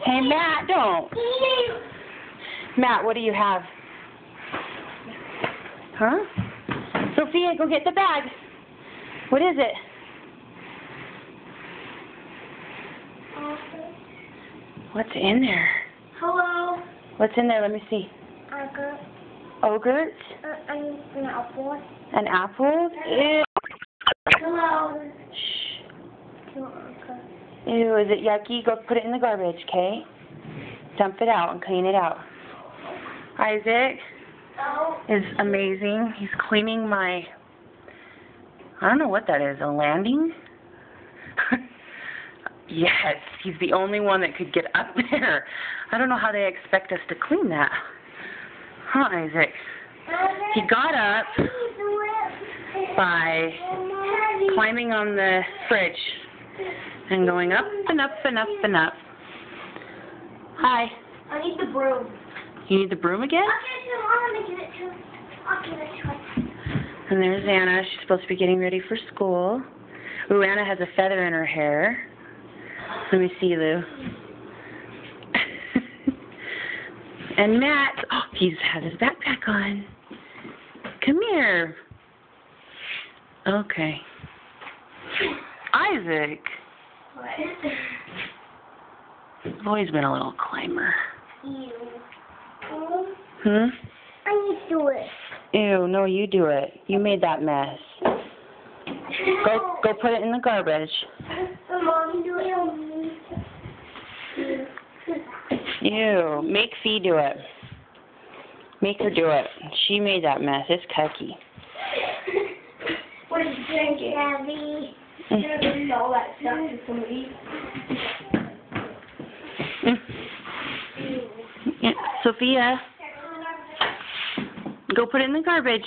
Hey, Matt, don't. Matt, what do you have? Huh? Sophia, go get the bag. What is it? What's in there? Hello. What's in there? Let me see. Ogres? An apple. An apple? Ew. Hello. Shh. Ew, is it yucky? Go put it in the garbage, okay? Dump it out and clean it out. Isaac is amazing. He's cleaning my, I don't know what that is, a landing? Yes, he's the only one that could get up there. I don't know how they expect us to clean that. Huh, Isaac? He got up by climbing on the fridge and going up and up and up and up. Hi. I need the broom. You need the broom again? I'll give it to her. And there's Anna. She's supposed to be getting ready for school. Ooh, Anna has a feather in her hair. Let me see, Lou. And Matt, oh, he has his backpack on. Come here. Okay. Isaac. What? I've always been a little climber. Ew. Hmm? I need to do it. Ew, no, you do it. You made that mess. Go put it in the garbage. Mom, do it. Ew, make Fee do it. Make her do it. She made that mess. It's cucky. What is drinking? Heavy. You're going to all that stuff to somebody. Yeah. Sophia, go put it in the garbage.